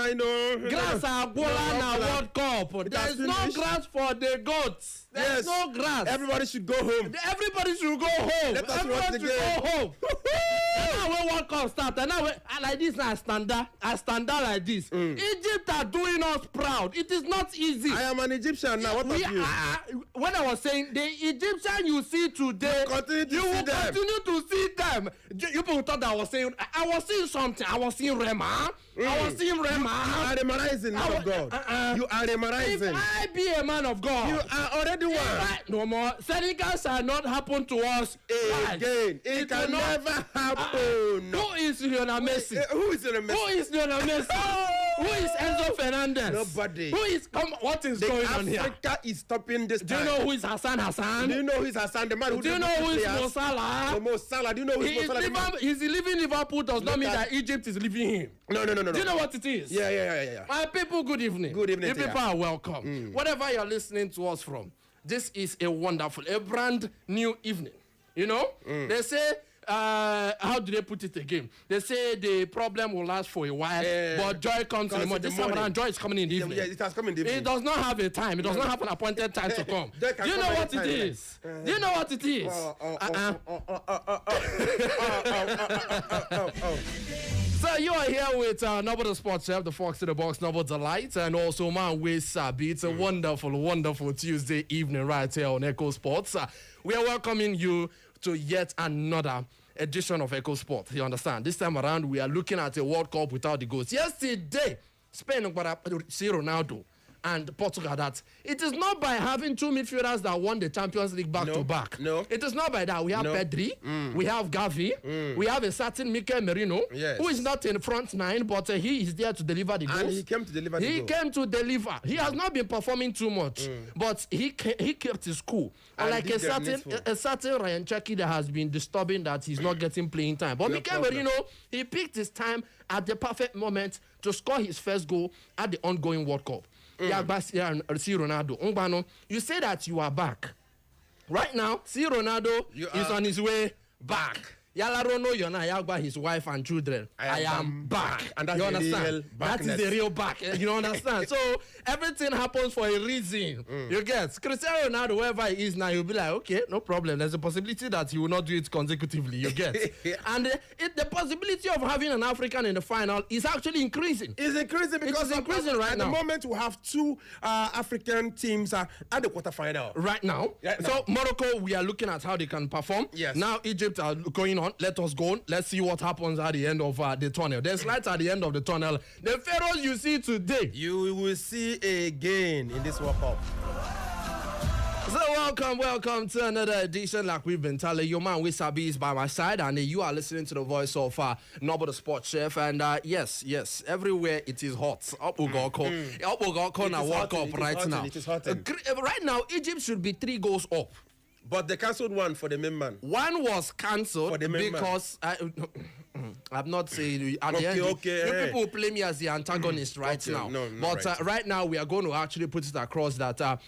I know. Grass are Bola World Cup. There's no grass for the goats. There's no grass. Everybody should go home. Everybody should go home. Let us Everyone watch the should game. go home. Now when World Cup start, and now like this, I stand like this. Egypt are doing us proud. It is not easy. I am an Egyptian now. What of you? When I was saying the Egyptian you see today, you will continue to see them. You people thought I was saying something. I was seeing Rema. I was seeing Rema. You are a man of God. You are a man. If I be a man of God, you are already one. No more. Senegal shall not happen to us again. It can never happen. Who is Lionel Messi? Who is Lionel Messi? Who is Lionel Messi? Who is Enzo Fernandez? Nobody. Who is what is going on here? Africa is stopping this time. Do you know who is Hassan? Do you know who is Hassan? The man who do you know who is Mo Salah? Mo Salah. Do you know who is Mo Salah? He's leaving Liverpool does not mean that Egypt is leaving him. No. Do you know what it is? Yeah. My people, good evening. Good evening. You people are welcome. Whatever you're listening to us from, this is a brand new evening. You know? They say, how do they put it again? They say the problem will last for a while, but joy comes in the morning. This time around, joy is coming in the evening. Yeah, it has come in the evening. It does not have a time. It does not have an appointed time to come. Do you know what it is? Do you know what it is? So you are here with Noble the Sports Chef, the Fox to the Box, Noble Delight, and also man with Sabi. It's a wonderful Tuesday evening right here on Echo Sports. We are welcoming you to yet another edition of Echo Sport. You understand? This time around, we are looking at a World Cup without the goals. Yesterday, Spain see Ronaldo and Portugal that it is not by having two midfielders that won the Champions League back to back. No. It is not by that. We have Pedri, we have Gavi, we have a certain Mikel Merino, who is not in front nine, but he is there to deliver the goals. And he came to deliver the goals. He came to deliver. He has not been performing too much, but he kept his cool. Unlike a certain Ryan Cherki that has been disturbing that he's not getting playing time. But Mikel Merino, he picked his time at the perfect moment to score his first goal at the ongoing World Cup. See Ronaldo. You say that you are back. Right now, see Ronaldo is on his way back. Yalarono Yona Yagba, his wife and children. I am back. And that's you understand? That is the real back. You understand? So everything happens for a reason. You get Cristiano Ronaldo, wherever he is now, you'll be like, okay, no problem. There's a possibility that he will not do it consecutively. You get and the possibility of having an African in the final is actually increasing. It's increasing because it's increasing right now. At the moment, we have two African teams at the quarterfinal. Right now. So Morocco, we are looking at how they can perform. Yes. Now Egypt are going on. Let us go on. Let's see what happens at the end of the tunnel. There's light at the end of the tunnel. The Pharaohs you see today, you will see again in this World Cup. So welcome to another edition. Like we've been telling you, man, Sabi is by my side, and you are listening to the voice of Noble the Sports Chef. And yes, everywhere it is hot. Up na World Cup right now. It is hot. Right now, Egypt should be 3 goals up. But they cancelled one for the main man. One was cancelled because I'm not saying at the end. You people play me as the antagonist now. But right now we are going to actually put it across that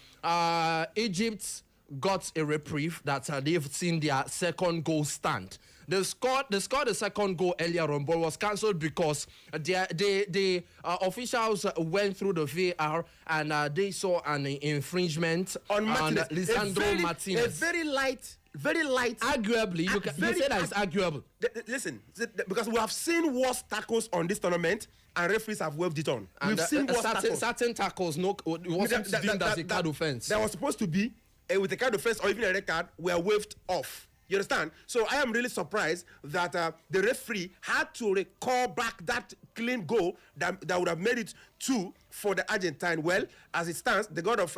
Egypt got a reprieve that they've seen their second goal stand. They scored the second goal earlier on, but was cancelled because the officials went through the VAR and they saw an infringement on Lisandro Martinez. A very light. Arguably, you say that it's arguable. Listen, because we have seen worse tackles on this tournament, and referees have waved it on. We've seen worse tackles. Certain tackles, wasn't deemed as a card offense. There was supposed to be with a card offense or even a red card, were waved off. You understand? So I am really surprised that the referee had to recall back that clean goal that would have made it 2 for the Argentine. Well, as it stands, the god of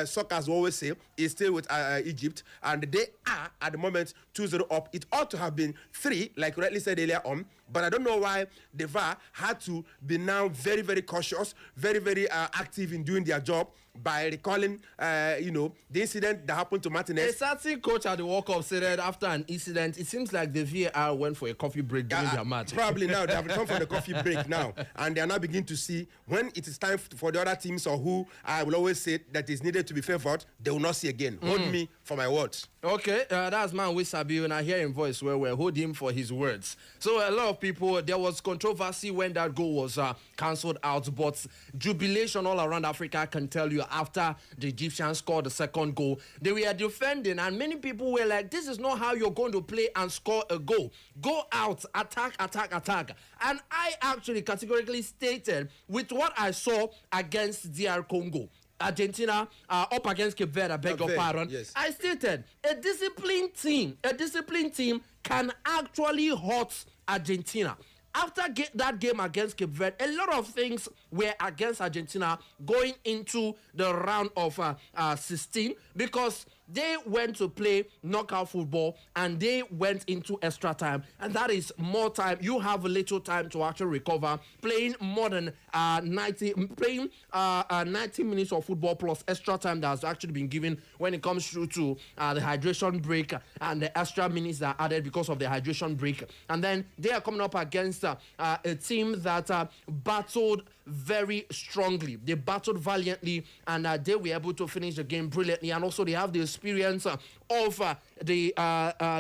soccer, as we always say, is still with Egypt, and they are at the moment 2-0 up. It ought to have been 3, like you rightly said earlier on, but I don't know why the VAR had to be now very, very cautious, very, very active in doing their job by recalling, the incident that happened to Martinez. A certain coach at the World Cup said that after an incident, it seems like the VAR went for a coffee break during their match. Probably now they have come for the coffee break now, and they are now beginning to see when it is time for the other teams or who I will always say that is needed to be favored, they will not see again. Hold me for my words. Okay, that's man with Sabi, and I hear him voice where we hold him for his words. So a lot of people, there was controversy when that goal was cancelled out, but jubilation all around Africa, I can tell you, after the Egyptians scored the second goal. They were defending, and many people were like, this is not how you're going to play and score a goal. Go out, attack, attack, attack. And I actually categorically stated, with what I saw against DR Congo, Argentina up against Cape Verde, I beg your pardon. Yes. I stated a disciplined team can actually hurt Argentina. After that game against Cape Verde, a lot of things were against Argentina going into the round of 16 because they went to play knockout football and they went into extra time, and that is more time. You have a little time to actually recover. Playing more than 90 minutes of football plus extra time that has actually been given when it comes through to the hydration break and the extra minutes that are added because of the hydration break. And then they are coming up against a team that battled very strongly. They battled valiantly, and they were able to finish the game brilliantly. And also they have the experience of the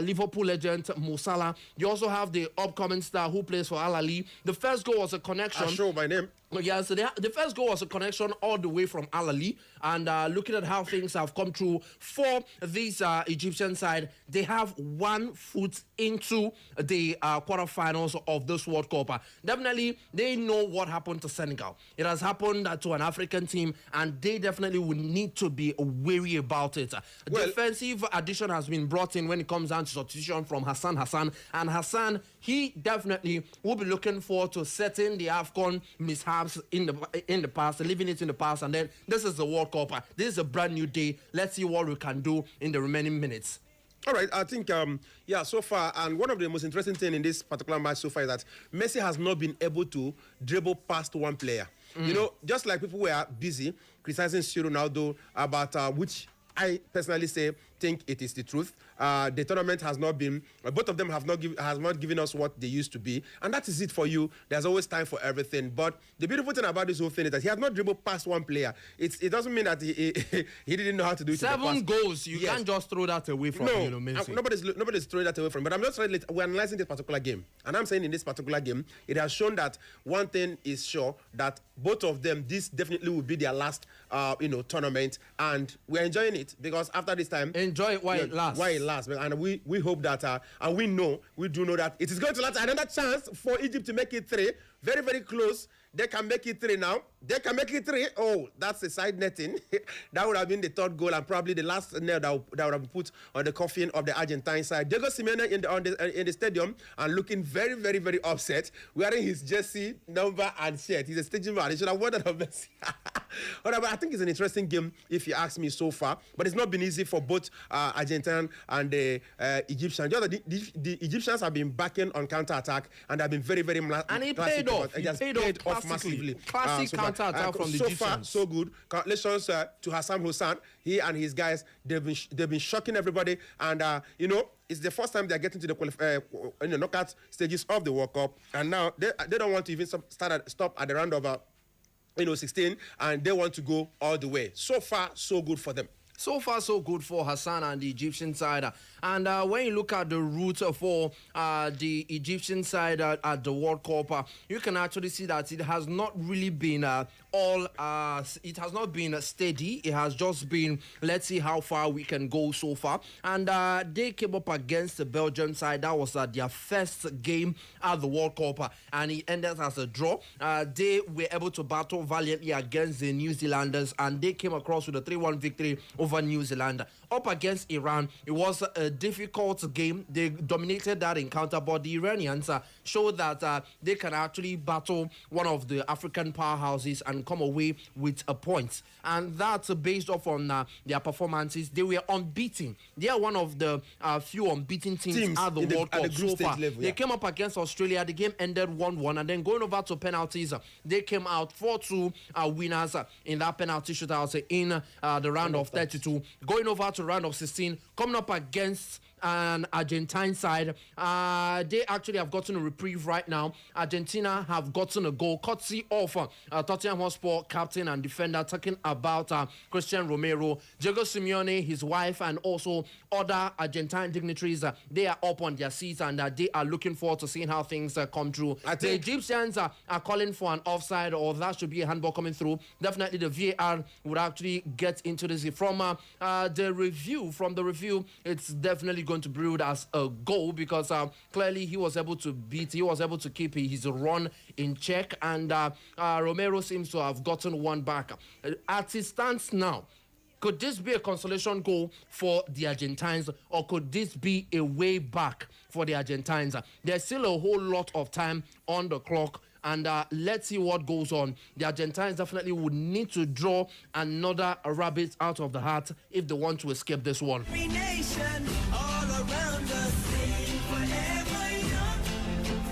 Liverpool legend Mo Salah. They also have the upcoming star who plays for Al Ahly. The first goal was a connection. I show my name. Yeah, so the first goal was a connection all the way from Al Ahly. And looking at how things have come through for this Egyptian side, they have 1 foot into the quarterfinals of this World Cup. Definitely, they know what happened to Senegal. It has happened to an African team, and they definitely would need to be wary about it. Defensive addition has been brought in when it comes down to substitution from Hassan. And Hassan, he definitely will be looking forward to setting the AFCON mishaps in the past, leaving it in the past, and then this is the World Cup. This is a brand new day. Let's see what we can do in the remaining minutes. All right, I think, so far, and one of the most interesting things in this particular match so far is that Messi has not been able to dribble past one player. You know, just like people were busy criticizing Ronaldo about which I personally think it is the truth. The tournament has not been, both of them has not given us what they used to be, and that is it for you. There's always time for everything. But the beautiful thing about this whole thing is that he has not dribbled past one player. It doesn't mean that he didn't know how to do it. 7 goals, you can't just throw that away from Messi. Nobody's throwing that away from. But I'm just trying. We're analyzing this particular game, and I'm saying in this particular game, it has shown that one thing is sure, that both of them, this definitely will be their last, tournament, and we're enjoying it because after this time, enjoy it while it lasts. And we hope that, and we do know that it is going to last. Another chance for Egypt to make it 3. Very, very close. They can make it 3 now. They can make it 3. Oh, that's a side netting. That would have been the 3rd goal and probably the last nail that would have been put on the coffin of the Argentine side. Diego Simeone in the stadium and looking very, very, very upset, wearing his jersey, number, and shirt. He's a staging man. He should have worn that on Messi. But I think it's an interesting game, if you ask me, so far. But it's not been easy for both Argentine and the Egyptians. The Egyptians have been backing on counter-attack, and have been very, very... And he paid off. He paid off massively. Classic counter-attack from the Egyptians. So far, so good. Congratulations to Hassan Hussein. He and his guys, they've been shocking everybody. And, it's the first time they're getting to the knockout stages of the World Cup. And now they don't want to even stop at the round of 16, and they want to go all the way. So far, so good for them. So far, so good for Hassan and the Egyptian side. And when you look at the route for the Egyptian side at the World Cup, you can actually see that it has not really been it has not been steady. It has just been, let's see how far we can go so far. And they came up against the Belgium side. That was their first game at the World Cup, and it ended as a draw. They were able to battle valiantly against the New Zealanders, and they came across with a 3-1 victory over New Zealand. Up against Iran, it was a difficult game. They dominated that encounter, but the Iranians showed that they can actually battle one of the African powerhouses and come away with a point. And that's based off on their performances. They were unbeaten. They are one of the few unbeaten teams at the World Cup so far. Level, yeah. They came up against Australia. The game ended 1-1, and then going over to penalties, they came out 4-2 winners in that penalty shootout in the round of 32. Going over to round of 16, coming up against and Argentine side. They actually have gotten a reprieve right now. Argentina have gotten a goal courtesy of Tottenham Hotspur captain and defender, talking about Christian Romero, Diego Simeone, his wife, and also other Argentine dignitaries. They are up on their seats, and they are looking forward to seeing how things come through. The Egyptians are calling for an offside, or that should be a handball coming through. Definitely the VAR would actually get into this. From the review, it's definitely going to be ruled as a goal, because clearly he was able to keep his run in check, and Romero seems to have gotten one back. As it stands now, could this be a consolation goal for the Argentines, or could this be a way back for the Argentines? There's still a whole lot of time on the clock, and let's see what goes on. The Argentines definitely would need to draw another rabbit out of the hat if they want to escape this one. Nation, all around us, sing forever young,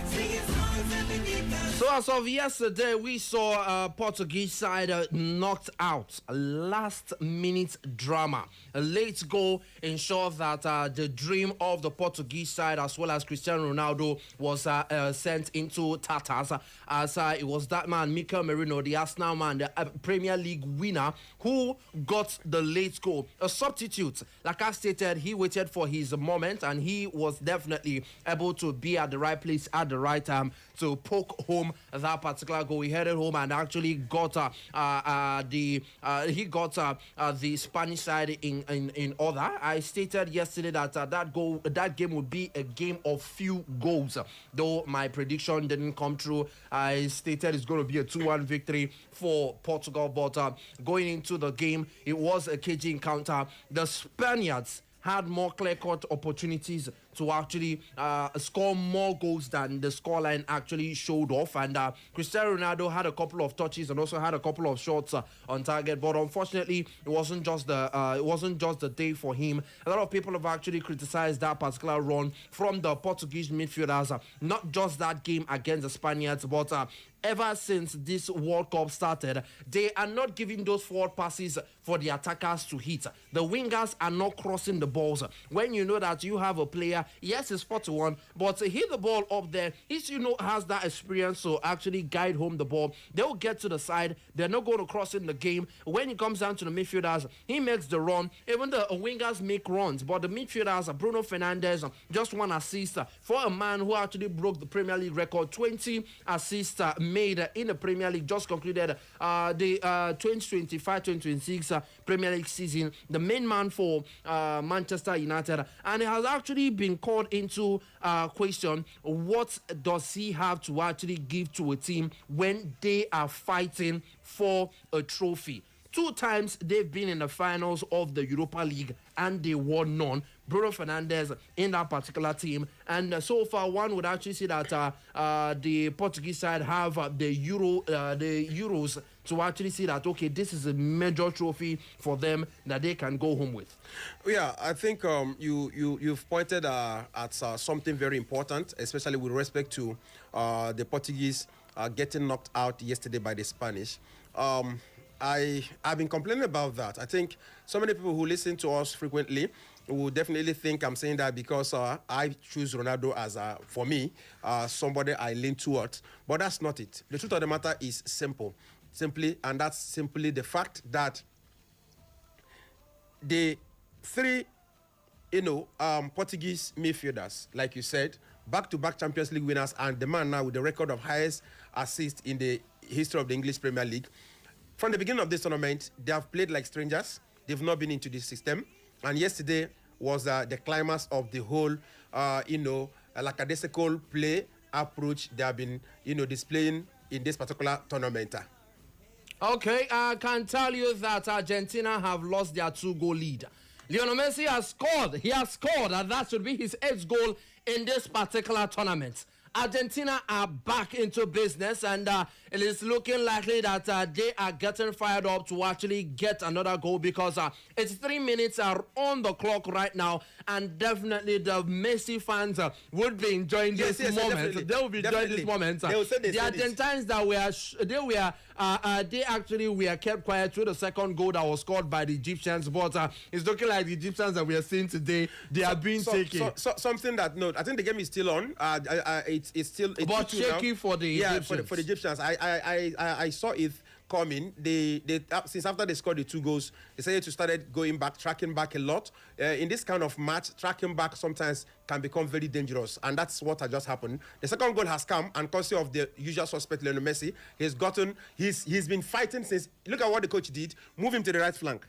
singing songs underneath us. So as of yesterday, we saw Portuguese side knocked out. Last minute drama. A late goal ensured that the dream of the Portuguese side, as well as Cristiano Ronaldo, was sent into tatters, as it was that man, Mikel Merino, the Arsenal man, the Premier League winner, who got the late goal. A substitute. Like I stated, he waited for his moment, and he was definitely able to be at the right place at the right time to poke home that particular goal. He headed home and actually got the Spanish side in order. I stated yesterday that that game would be a game of few goals, though my prediction didn't come true. I stated it's going to be a 2-1 victory for Portugal, but going into the game, it was a cagey encounter. The Spaniards had more clear-cut opportunities to actually score more goals than the scoreline actually showed off. And Cristiano Ronaldo had a couple of touches and also had a couple of shots on target. But unfortunately, it wasn't just the day for him. A lot of people have actually criticized that particular run from the Portuguese midfielders. Not just that game against the Spaniards, but ever since this World Cup started, they are not giving those forward passes for the attackers to hit. The wingers are not crossing the balls. When you know that you have a player, yes, it's 4-1, but to hit the ball up there, he has that experience to actually guide home the ball. They'll get to the side. They're not going to cross in the game. When it comes down to the midfielders, he makes the run. Even the wingers make runs, but the midfielders, Bruno Fernandes, just one assist for a man who actually broke the Premier League record. 20 assists made in the Premier League, just concluded the 2025-2026 Premier League season, the main man for Manchester United, and it has actually been called into question. What does he have to actually give to a team when they are fighting for a trophy? 2 times they've been in the finals of the Europa League and they won none. Bruno Fernandes in that particular team, and so far one would actually see that the Portuguese side have the Euros to actually see that, okay, this is a major trophy for them that they can go home with. Yeah, I think you've pointed at something very important, especially with respect to the Portuguese getting knocked out yesterday by the Spanish. I've been complaining about that. I think so many people who listen to us frequently will definitely think I'm saying that because I choose Ronaldo as, for me, somebody I lean towards. But that's not it. The truth of the matter is and that's simply the fact that the 3, Portuguese midfielders, like you said, back-to-back Champions League winners, and the man now with the record of highest assist in the history of the English Premier League. From the beginning of this tournament, they have played like strangers. They've not been into this system. And yesterday was the climax of the whole, lackadaisical play approach they have been, displaying in this particular tournament. Okay, I can tell you that Argentina have lost their 2-goal lead. Lionel Messi has scored. He has scored, and that should be his 8th goal in this particular tournament. Argentina are back into business, and it is looking likely that they are getting fired up to actually get another goal, because it's 3 minutes are on the clock right now, and definitely the Messi fans would be enjoying this moment. They will be enjoying this moment. The Argentines they actually were kept quiet through the second goal that was scored by the Egyptians, but it's looking like the Egyptians that we are seeing today, they are being taken. Something that I think the game is still on. It's still but shaky for the Egyptians. For the Egyptians. I saw it coming. They since after they scored the 2 goals, they said to started going back, tracking back a lot. In this kind of match, tracking back sometimes can become very dangerous, and that's what had just happened. The second goal has come, and courtesy of the usual suspect Lionel Messi, he's been fighting since. Look at what the coach did. Move him to the right flank.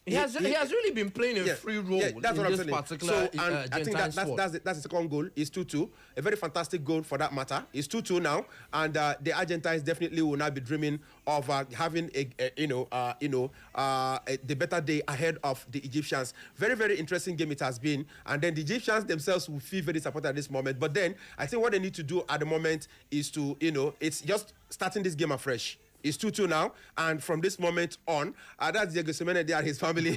He has really been playing a free role in this particular I think that's the second goal. It's 2-2. A very fantastic goal for that matter. It's 2-2 now, and the Argentines definitely will now be dreaming of having the better day ahead of the Egyptians. Very, very interesting game it has been, and then the Egyptians themselves will feel very disappointed at this moment. But then I think what they need to do at the moment is to it's just starting this game afresh. It's 2-2 now, and from this moment on, that's Diego Simeone there and his family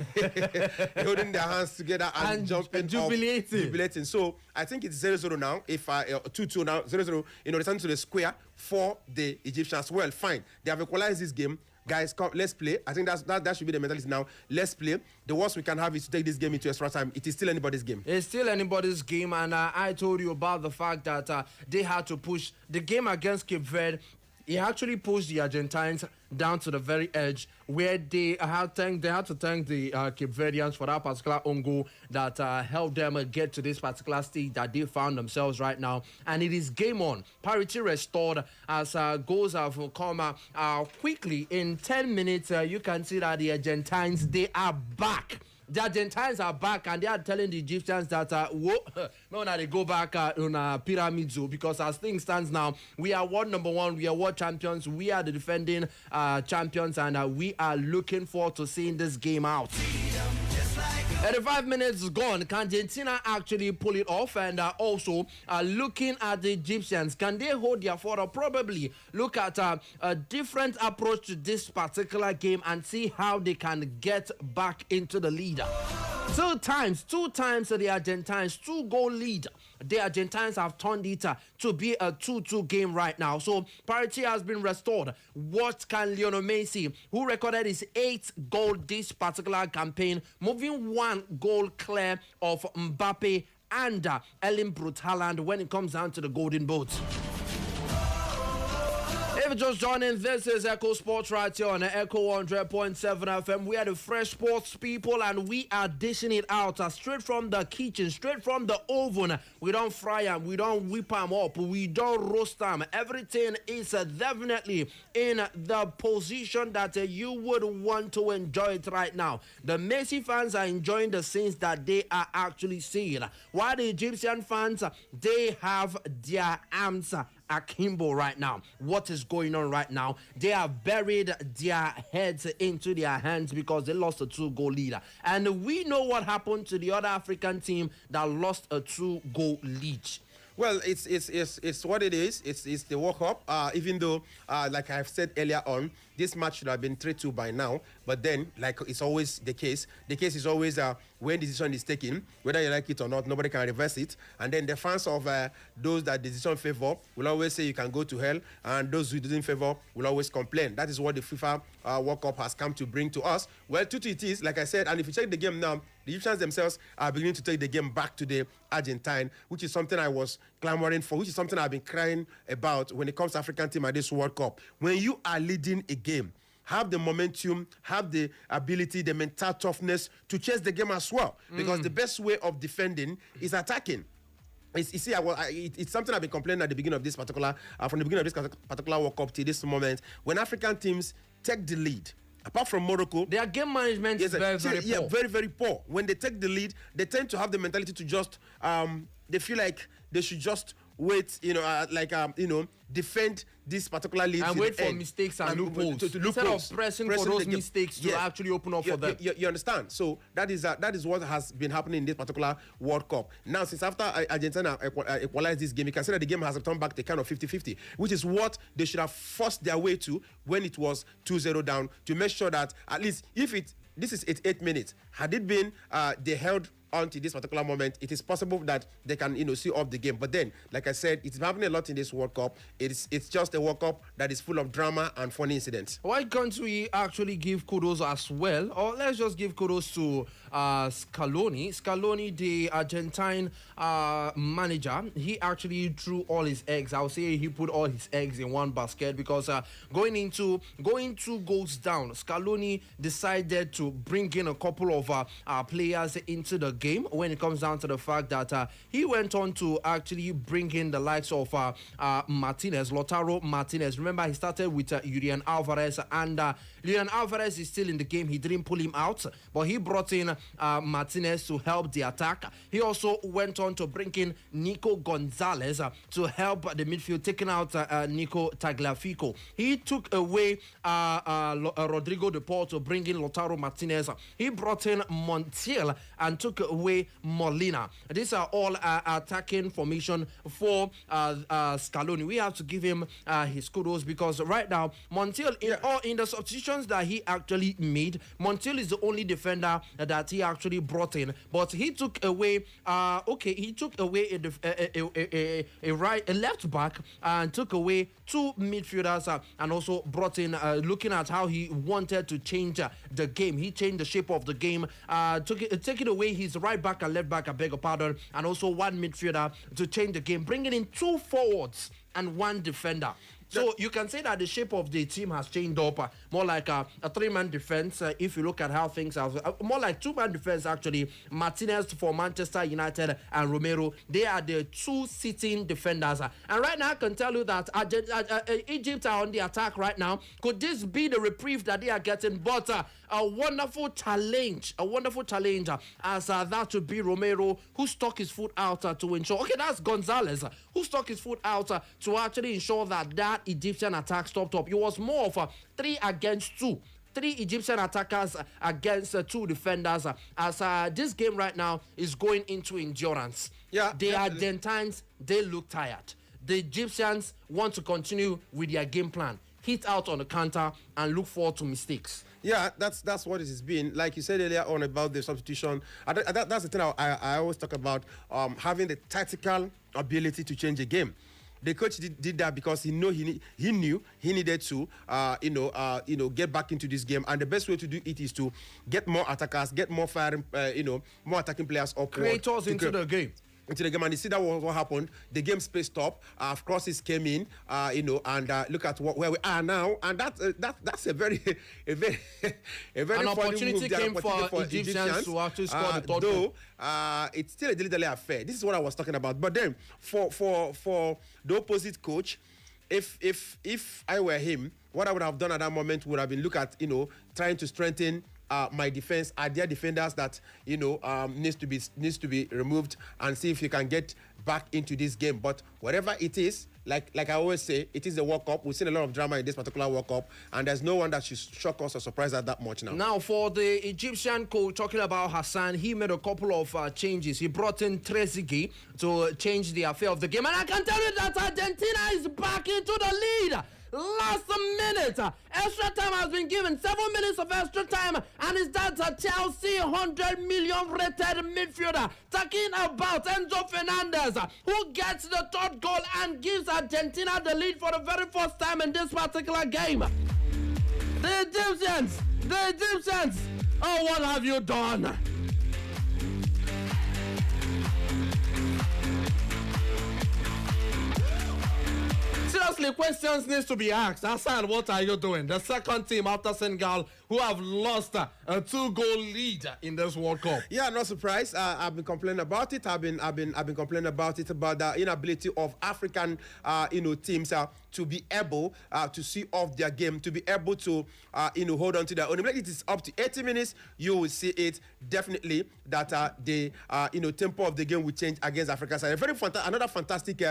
holding their hands together and jumping jubilating. So I think it's 0-0 now. If 2-2 now, 0-0, return to the square for the Egyptians. Well, fine. They have equalized this game. Guys, come, let's play. I think that should be the mentality now. Let's play. The worst we can have is to take this game into extra time. It is still anybody's game. It's still anybody's game, and I told you about the fact that they had to push the game against Cape Verde. He actually pushed the Argentines down to the very edge, where they had to thank the Cape Verdeans for that particular own goal that helped them get to this particular stage that they found themselves right now. And it is game on. Parity restored as goals have come quickly. In 10 minutes, you can see that the Argentines, they are back. The Argentines are back, and they are telling the Egyptians that they go back on Pyramid Zoo, because as things stands now, we are world number 1, we are world champions, we are the defending champions, and we are looking forward to seeing this game out. 85 minutes gone. Can Argentina actually pull it off? And also looking at the Egyptians, can they hold their fort? Or probably look at a different approach to this particular game and see how they can get back into the lead. Two times the Argentines, 2-goal lead. The Argentines have turned it to be a 2-2 game right now. So parity has been restored. What can Lionel Messi, who recorded his 8th goal this particular campaign, moving 1 goal clear of Mbappe and Erling Braut Haaland when it comes down to the Golden Boot? If you're just joining, this is Echo Sports right here on Echo 100.7 FM. We are the fresh sports people, and we are dishing it out straight from the kitchen, straight from the oven. We don't fry them, we don't whip them up, we don't roast them. Everything is definitely in the position that you would want to enjoy it right now. The Messi fans are enjoying the scenes that they are actually seeing, while the Egyptian fans, they have their arms akimbo right now. What is going on right now? They have buried their heads into their hands because they lost a 2-goal lead. And we know what happened to the other African team that lost a 2-goal lead. Well, it's what it is. It's the World Cup. Even though, like I've said earlier on, this match should have been 3-2 by now. But then, like it's always the case is always when decision is taken, whether you like it or not, nobody can reverse it. And then the fans of those that the decision favor will always say you can go to hell, and those who didn't favor will always complain. That is what the FIFA World Cup has come to bring to us. Well, 2-2 it is, like I said. And if you check the game now, the Egyptians themselves are beginning to take the game back to the Argentine, which is something I was clamoring for, which is something I've been crying about when it comes to African team at this World Cup. When you are leading a game, have the momentum, have the ability, the mental toughness to chase the game as well. Because the best way of defending is attacking. It's something I've been complaining at the beginning of this particular, from the beginning of this particular World Cup to this moment. When African teams take the lead, apart from Morocco, their game management is very poor. Yeah, very, very poor. When they take the lead, they tend to have the mentality to just, they feel like they should just wait, defend this particular lead and wait for mistakes and loopholes instead of pressing for those mistakes to actually open up for them. You understand? So that is what has been happening in this particular World Cup. Now, since after Argentina equalized this game, you can see that the game has returned back to kind of 50-50, which is what they should have forced their way to when it was 2-0 down, to make sure that at least this is 8 minutes. Had it been they held until this particular moment, it is possible that they can, see off the game. But then, like I said, it's happening a lot in this World Cup. It's just a World Cup that is full of drama and funny incidents. Why can't we actually give kudos as well? Or let's just give kudos to Scaloni. Scaloni, the Argentine manager, he actually threw all his eggs. I would say he put all his eggs in one basket, because going 2 goals down, Scaloni decided to bring in a couple of players into the game, when it comes down to the fact that he went on to actually bring in the likes of Lautaro Martinez. Remember, he started with Julian Alvarez, and Julian Alvarez is still in the game. He didn't pull him out, but he brought in Martinez to help the attack. He also went on to bring in Nico Gonzalez to help the midfield, taking out Nico Tagliafico. He took away Rodrigo de Paul to bring in Lautaro Martinez. He brought in Montiel and took away Molina. These are all attacking formation for Scaloni. We have to give him his kudos, because right now Montiel, in the substitutions that he actually made, Montiel is the only defender that he actually brought in. But he took away a left back and took away 2 midfielders, and also brought in, looking at how he wanted to change the game. He changed the shape of the game, taking away his right back and left back, I beg your pardon, and also 1 midfielder to change the game, bringing in 2 forwards and 1 defender. So you can say that the shape of the team has changed up, more like a 3-man defense. If you look at how things are, more like 2-man defense actually. Martinez for Manchester United and Romero, they are the 2 sitting defenders. And right now I can tell you that Egypt are on the attack right now. Could this be the reprieve that they are getting? But a wonderful challenge as that to be Romero, who stuck his foot out to ensure. Okay, that's Gonzalez, who stuck his foot out to actually ensure that Egyptian attack stopped up. It was more of a 3 against 2. 3 Egyptian attackers against 2 defenders, as this game right now is going into endurance. The Argentines, they look tired. The Egyptians want to continue with their game plan, hit out on the counter and look forward to mistakes. Yeah, that's what it has been. Like you said earlier on about the substitution, that's the thing I always talk about, having the tactical ability to change a game. The coach did that because he knew he needed to get back into this game, and the best way to do it is to get more attackers, get more firing, more attacking players up. Creators into the game. And you see that was what happened. The game spaced up. Crosses came in, and look at where we are now. And that's a very an opportunity came for Egyptians to actually score the third goal. It's still a dilly affair. This is what I was talking about. But then for the opposite coach, if I were him, what I would have done at that moment would have been look at trying to strengthen my defense. Are there defenders that needs to be removed, and see if you can get back into this game? But whatever it is, like I always say, it is a World Cup. We've seen a lot of drama in this particular World Cup, and there's no one that should shock us or surprise us that much now. Now, for the Egyptian coach, talking about Hassan, he made a couple of changes. He brought in Trezeguet to change the affair of the game, and I can tell you that Argentina is back into the lead. Last minute, extra time has been given, 7 minutes of extra time, and is that a Chelsea 100 million rated midfielder talking about Enzo Fernandez, who gets the 3rd goal and gives Argentina the lead for the very first time in this particular game. The Egyptians, oh, what have you done? obviously questions needs to be asked. Hassan, what are you doing? The second team after Senegal, who have lost a 2-goal lead in this World Cup. Yeah, not surprised. I've been complaining about it. I've been complaining about it, about the inability of African teams to be able to see off their game, to be able to hold on to their own. If it is up to 80 minutes, you will see it definitely that the tempo of the game will change against Africa side. Another fantastic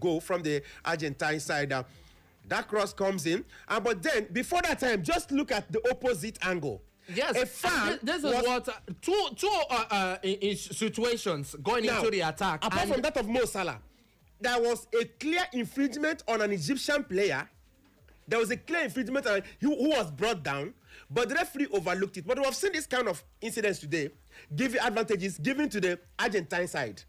goal from the Argentine side. That cross comes in, but then before that time, just look at the opposite angle. Yes, a fan this is what two situations going into the attack. Apart from that of Mo Salah, there was a clear infringement on an Egyptian player. There was a clear infringement on who was brought down, but the referee overlooked it. But we have seen this kind of incidents today, giving advantages given to the Argentine side.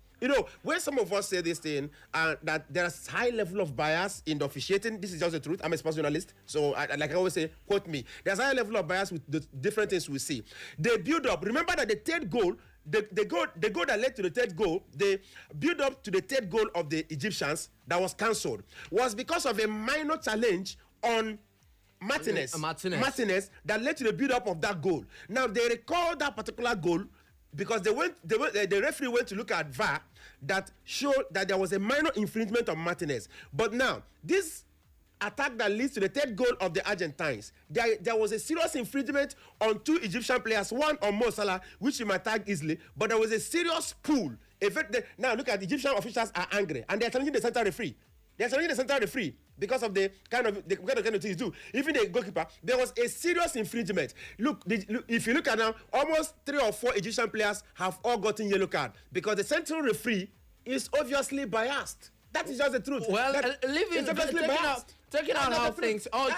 When some of us say this thing, that there's high level of bias in the officiating, this is just the truth. I'm a sports journalist, so like I always say, quote me. There's high level of bias with the different things we see. They build up. Remember that the third goal, the goal that led to the third goal, the build up to the third goal of the Egyptians that was cancelled was because of a minor challenge on Martinez that led to the build up of that goal. Now they recall that particular goal because the referee went to look at VAR that showed that there was a minor infringement on Martinez. But now, this attack that leads to the third goal of the Argentines, there was a serious infringement on two Egyptian players, one on Mo Salah, which you might tag easily, but there was a serious pull. Now look at the Egyptian officials are angry, and they're challenging the central referee. They're challenging the central referee because of the kind of things do. Even the goalkeeper, there was a serious infringement. Look, if you look at now, almost 3 or 4 Egyptian players have all gotten yellow card because the central referee is obviously biased. That is just the truth. Well, taking out how things, it all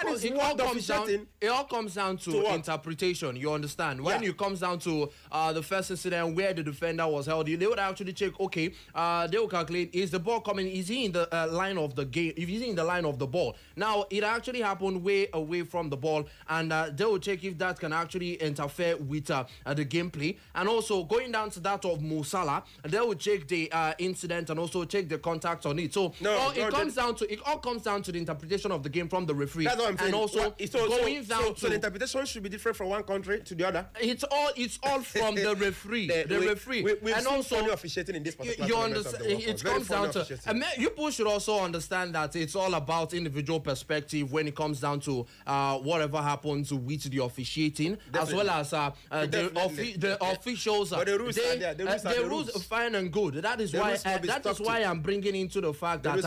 comes down to interpretation. You understand? When it comes down to the first incident where the defender was held, they would actually check. Okay, they will calculate: is the ball coming? Is he in the line of the game? If he's in the line of the ball, now it actually happened way away from the ball, and they will check if that can actually interfere with the gameplay. And also going down to that of Mo Salah, they will check the incident and also check the contact on it. So it all comes down to the interpretation of the game from the referee. That's what I'm saying. And also so the interpretation should be different from one country to the other. It's all from the referee. The referee. And also officiating in this particular you understand. It comes down to. You should also understand that it's all about individual perspective when it comes down to whatever happens with the officiating, as well as the officials. But the rules are there. The rules are fine and good. That is why I'm bringing into the fact that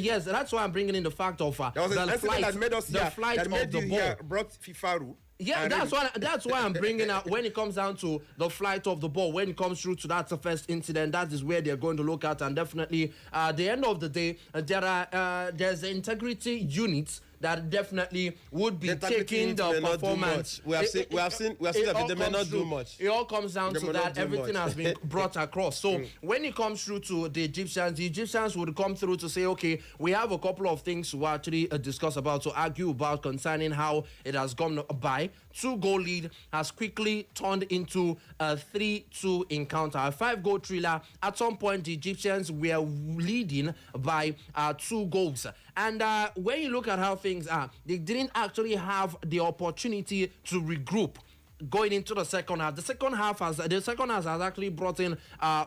yes, that's why I'm bringing in the fact of the flight of the ball. Brought FIFA rule. Yeah, that's why I'm bringing out when it comes down to the flight of the ball. When it comes through to that first incident, that is where they're going to look at, and definitely at the end of the day, there's integrity units that definitely would be taking the performance. We have seen that they may not do much. It all comes down to that everything has been brought across. So when it comes through to the Egyptians would come through to say, okay, we have a couple of things to actually discuss about, to argue about concerning how it has gone by. 2-goal lead has quickly turned into a 3-2 encounter. A 5-goal thriller. At some point, the Egyptians were leading by 2 goals. And when you look at how things are, they didn't actually have the opportunity to regroup going into the second half. The second half has actually brought in 4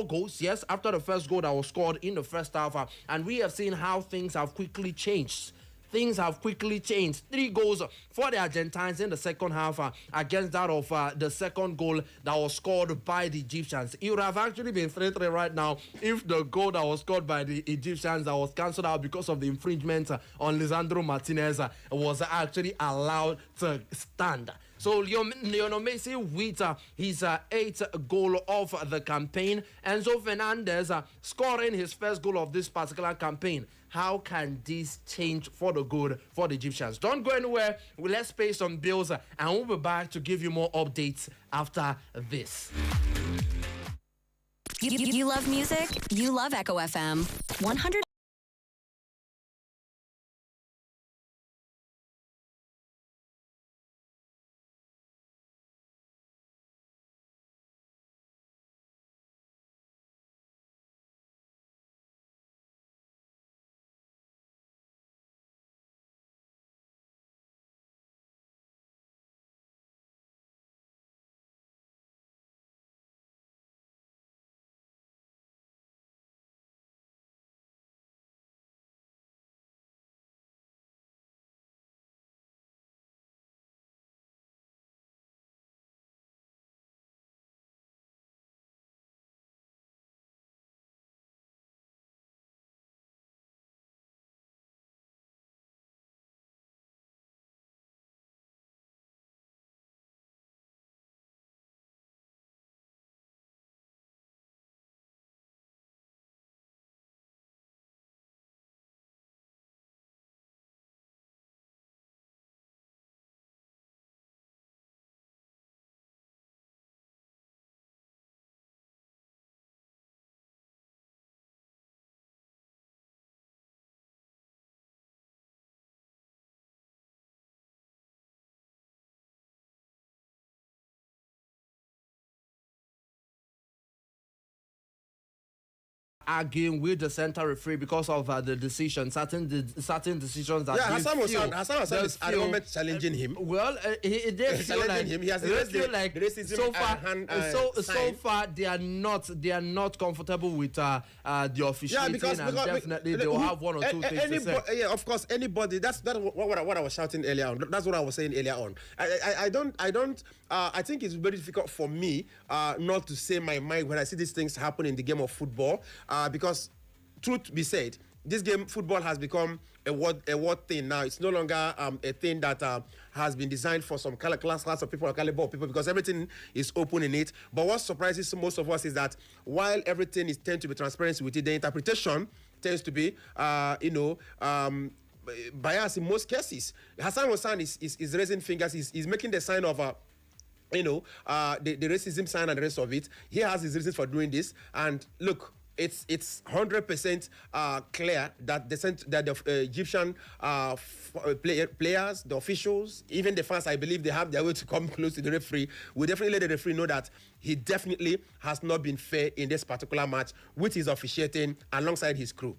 goals. Yes, after the first goal that was scored in the first half, and we have seen how things have quickly changed. Things have quickly changed. 3 goals for the Argentines in the second half against that of the second goal that was scored by the Egyptians. It would have actually been 3-3 right now if the goal that was scored by the Egyptians that was cancelled out because of the infringement on Lisandro Martinez was actually allowed to stand. So Lionel Messi with his 8th goal of the campaign. Enzo Fernandez scoring his first goal of this particular campaign. How can this change for the good for the Egyptians? Don't go anywhere. Let's pay some bills and we'll be back to give you more updates after this. You love music? You love Echo FM. 100 arguing with the center referee because of the decision, certain decisions that Hassan Hassan is at the moment challenging him. Well, they feel like him. He has so far they are not comfortable with the officiating, because definitely they will have one or two things to say. Yeah, of course, anybody. That's what I was shouting earlier on. That's what I was saying earlier on. I think it's very difficult for me not to say my mind when I see these things happen in the game of football, because truth be said, this game football has become a word thing now. It's no longer a thing that has been designed for some class of people or caliber of people, because everything is open in it. But what surprises most of us is that while everything is tend to be transparent with it, the interpretation tends to be bias in most cases. Hassan is raising fingers. He's making the sign of the racism sign and the rest of it. He has his reasons for doing this. And look, it's 100% clear that the Egyptian players, the officials, even the fans, I believe they have their way to come close to the referee. We definitely let the referee know that he definitely has not been fair in this particular match with his officiating alongside his crew.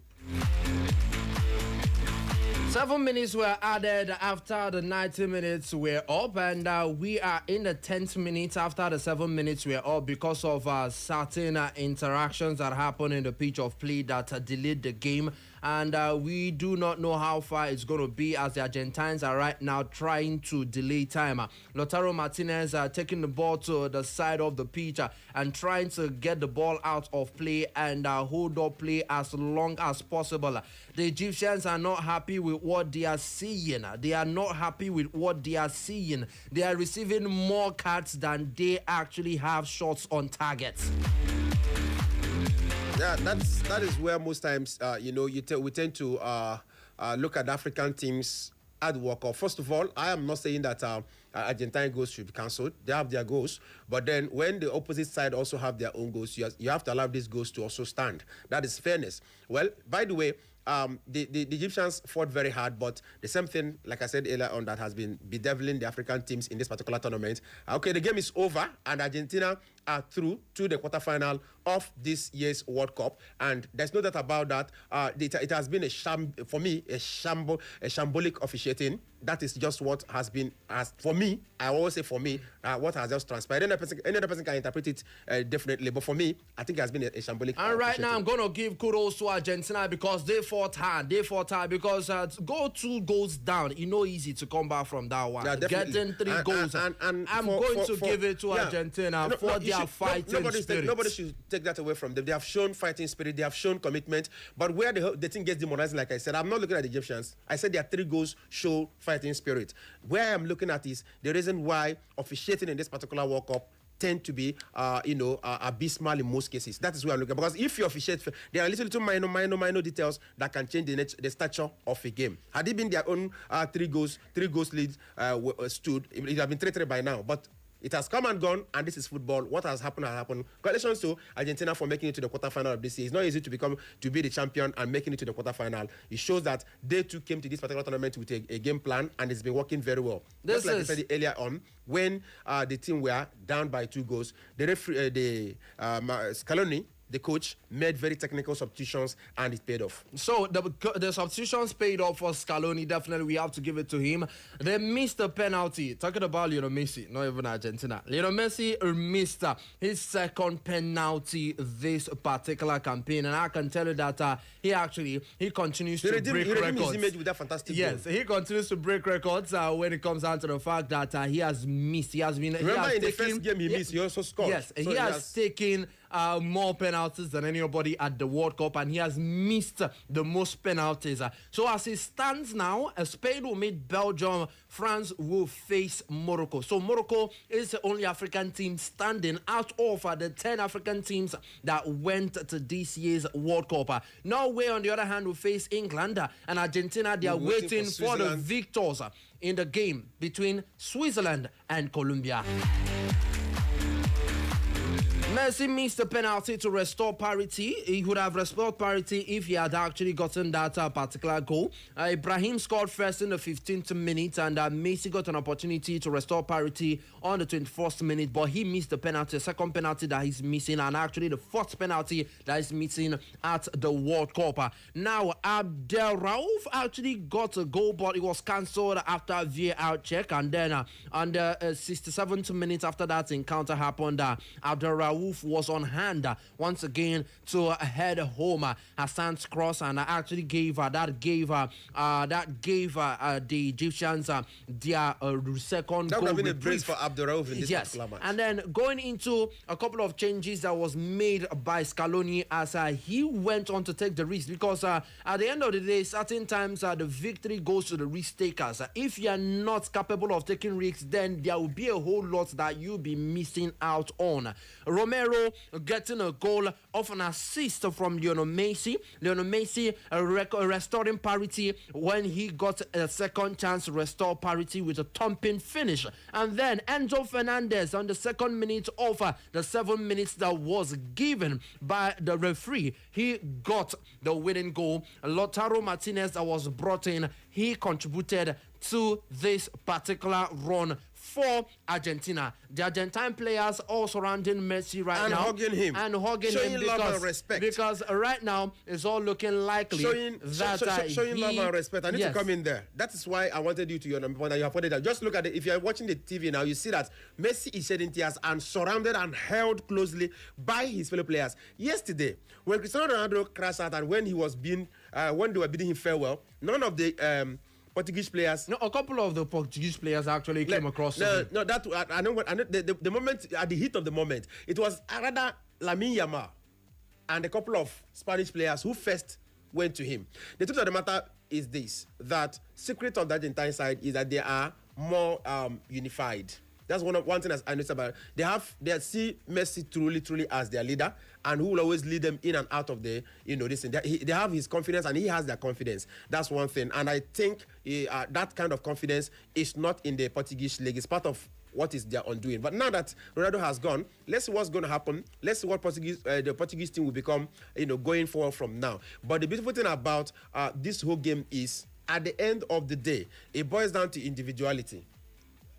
7 minutes were added after the 90 minutes were up, and we are in the 10th minute after the 7 minutes were up because of certain interactions that happened in the pitch of play that delayed the game. And we do not know how far it's going to be, as the Argentines are right now trying to delay time. Lautaro Martinez taking the ball to the side of the pitch and trying to get the ball out of play and hold up play as long as possible. The Egyptians are not happy with what they are seeing. They are not happy with what they are seeing. They are receiving more cards than they actually have shots on target. Yeah, that is where most times we tend to look at African teams at work. First of all, I am not saying that Argentine goals should be cancelled. They have their goals, but then when the opposite side also have their own goals, you have to allow these goals to also stand. That is fairness. Well, by the way, the Egyptians fought very hard, but the same thing, like I said earlier on, that has been bedeviling the African teams in this particular tournament. Okay, the game is over, and Argentina are through to the quarterfinal of this year's World Cup, and there's no doubt about that. It has been a shambolic officiating. That is just what has been, for me, I always say for me, what has just transpired. Any other person can interpret it differently, but for me, I think it has been a shambolic And right now, I'm going to give kudos to Argentina because they fought hard. Because go 2 goals down, it's not easy to come back from that one. Yeah, getting 3 goals, and I'm going to give it to Argentina for their fighting spirit. Nobody should take that away from them. They have shown fighting spirit. They have shown commitment. But where the thing gets demoralizing, like I said, I'm not looking at the Egyptians. I said their 3 goals show fighting spirit. Where I'm looking at is the reason why officiating in this particular World Cup tend to be, abysmal in most cases. That is where I'm looking at. Because if you officiate, there are little minor details that can change the stature of a game. Had it been their own 3 goals leads stood, it would have been 3-3 by now. But it has come and gone, and this is football. What has happened has happened. Congratulations to Argentina for making it to the quarterfinal of this year. It's not easy to be the champion and making it to the quarterfinal. It shows that they too came to this particular tournament with a game plan, and it's been working very well. Just like I said earlier on, when the team were down by 2 goals, the referee, Scaloni, the coach, made very technical substitutions, and it paid off. So the substitutions paid off for Scaloni. Definitely, we have to give it to him. They missed a penalty. Talking about Lionel Messi, not even Argentina. Lionel Messi missed his second penalty this particular campaign, and I can tell you that he continues to break records. His image with that fantastic yes, goal. He continues to break records when it comes down to the fact that he has missed. Remember, in the first game he missed, he also scored. Yes, so he has taken more penalties than anybody at the World Cup, and he has missed the most penalties. So as it stands now, Spain will meet Belgium, France will face Morocco. So Morocco is the only African team standing out of the 10 African teams that went to this year's World Cup. Norway, on the other hand, will face England, and Argentina, they are waiting for the victors in the game between Switzerland and Colombia. Messi missed the penalty to restore parity. He would have restored parity if he had actually gotten that particular goal. Ibrahim scored first in the 15th minute, and Messi got an opportunity to restore parity on the 21st minute, but he missed the penalty, second penalty that he's missing, and actually the fourth penalty that is missing at the World Cup. Now, Abdel Rauf actually got a goal, but it was cancelled after a VAR check, and then on the 67th minute after that encounter happened, Abdel Rauf was on hand once again to head home Hassan's cross, and actually gave the Egyptians their second that goal. That would have been a brace for Abdel Rauf in this particular match. And then going into a couple of changes that was made by Scaloni as he went on to take the risk, because at the end of the day, certain times the victory goes to the risk takers. If you are not capable of taking risks, then there will be a whole lot that you'll be missing out on. Romero getting a goal off an assist from Lionel Messi. Lionel Messi restoring parity when he got a second chance to restore parity with a thumping finish. And then Enzo Fernandez on the second minute of the 7 minutes that was given by the referee, he got the winning goal. Lautaro Martinez that was brought in, he contributed to this particular run for Argentina. The Argentine players all surrounding Messi right now. Hugging him. And hugging showing him love and respect. Because right now it's all looking likely showing love and respect. I need yes. to come in there. That is why I wanted you to your number one, and you have pointed out. Just look at it. If you're watching the TV now, you see that Messi is shedding tears and surrounded and held closely by his fellow players. Yesterday, when Cristiano Ronaldo crashed out and when he was being when they were bidding him farewell, none of the Portuguese players. No, a couple of the Portuguese players actually came across. No, that I know what. I know the moment at the heat of the moment, it was rather Lamine Yamal and a couple of Spanish players who first went to him. The truth of the matter is this: that secret of the Argentine side is that they are more unified. That's one thing I noticed about it. They see Messi truly as their leader, and who will always lead them in and out of the, this thing. They have his confidence, and he has their confidence. That's one thing. And I think that kind of confidence is not in the Portuguese league. It's part of what is their undoing. But now that Ronaldo has gone, let's see what's going to happen. Let's see what the Portuguese team will become, going forward from now. But the beautiful thing about this whole game is, at the end of the day, it boils down to individuality.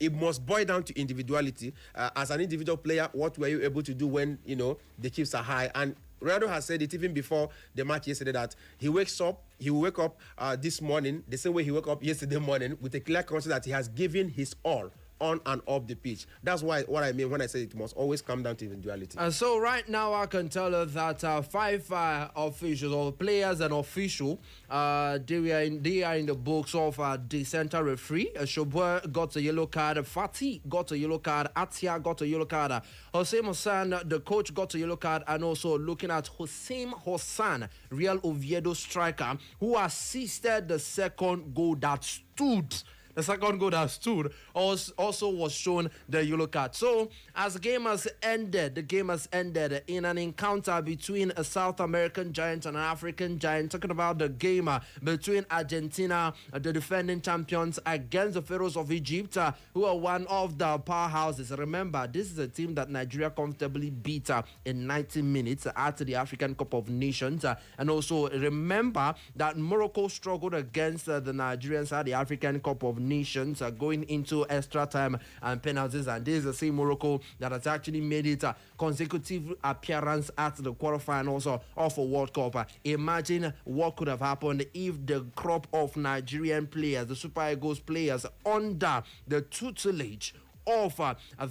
It must boil down to individuality. As an individual player, what were you able to do when, the chips are high? And Ronaldo has said it even before the match yesterday that he will wake up this morning the same way he woke up yesterday morning, with a clear conscience that he has given his all on and off the pitch. That's what I mean when I say it must always come down to individuality. And so right now I can tell her that 5 officials or players and official, they are in the books of the center referee. Shobwe got a yellow card, Fatih got a yellow card, Atia got a yellow card, Hossein Hassan, the coach, got a yellow card, and also looking at Hossein Hassan, Real Oviedo striker, who assisted the second goal that stood. The second goal that stood also was shown the yellow card. So, as the game has ended in an encounter between a South American giant and an African giant. Talking about the game between Argentina, the defending champions, against the Pharaohs of Egypt, who are one of the powerhouses. Remember, this is a team that Nigeria comfortably beat in 90 minutes at the African Cup of Nations. And also remember that Morocco struggled against the Nigerians at the African Cup of Nations, going into extra time and penalties, and this is the same Morocco that has actually made it a consecutive appearance at the quarterfinals of a World Cup. Imagine what could have happened if the crop of Nigerian players, the Super Eagles players under the tutelage of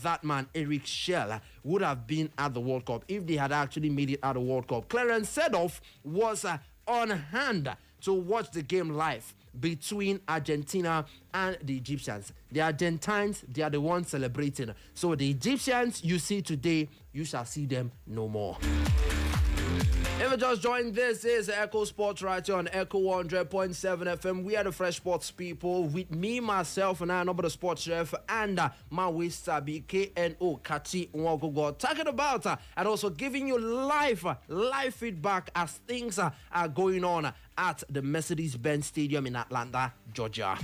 that man, Eric Shell, would have been at the World Cup if they had actually made it at the World Cup. Clarence Seedorf was on hand to watch the game live between Argentina and the Egyptians. The Argentines, they are the ones celebrating. So the Egyptians you see today, you shall see them no more. If you just joined, this is Echo Sports right here on Echo 100.7 FM. We are the Fresh Sports people with me, myself, and I, number the sports chef, and my Sabi KNO Kati Nwagogo, talking about and also giving you live feedback as things are going on at the Mercedes-Benz Stadium in Atlanta, Georgia.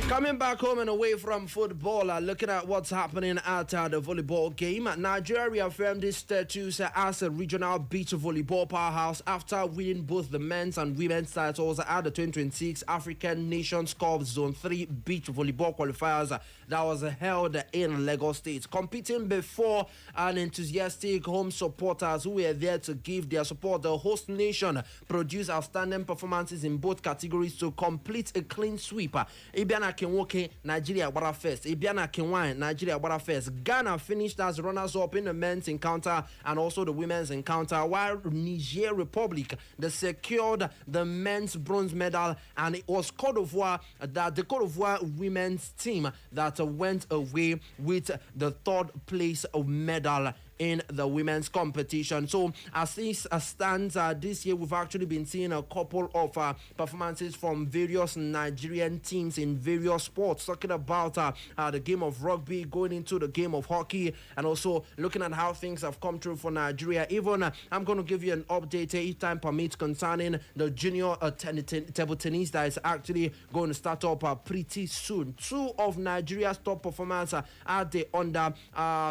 Coming back home and away from football, looking at what's happening at the volleyball game. Nigeria reaffirmed its status as a regional beach volleyball powerhouse after winning both the men's and women's titles at the 2026 African Nations Cup Zone 3 beach volleyball qualifiers that was held in Lagos State. Competing before an enthusiastic home supporters who were there to give their support, the host nation produced outstanding performances in both categories to complete a clean sweep. Ibiana Kenwoke, Nigeria Wara first. Ibiana Kenwine, Nigeria Wara first. Ghana finished as runners-up in the men's encounter and also the women's encounter, while Niger Republic they secured the men's bronze medal, and it was Côte d'Ivoire that the Côte d'Ivoire women's team that went away with the third place medal in the women's competition. So as this stands this year, we've actually been seeing a couple of performances from various Nigerian teams in various sports, talking about the game of rugby, going into the game of hockey, and also looking at how things have come through for Nigeria. Even I'm going to give you an update if time permits concerning the junior table tennis that is actually going to start up pretty soon. Two of Nigeria's top performers are the under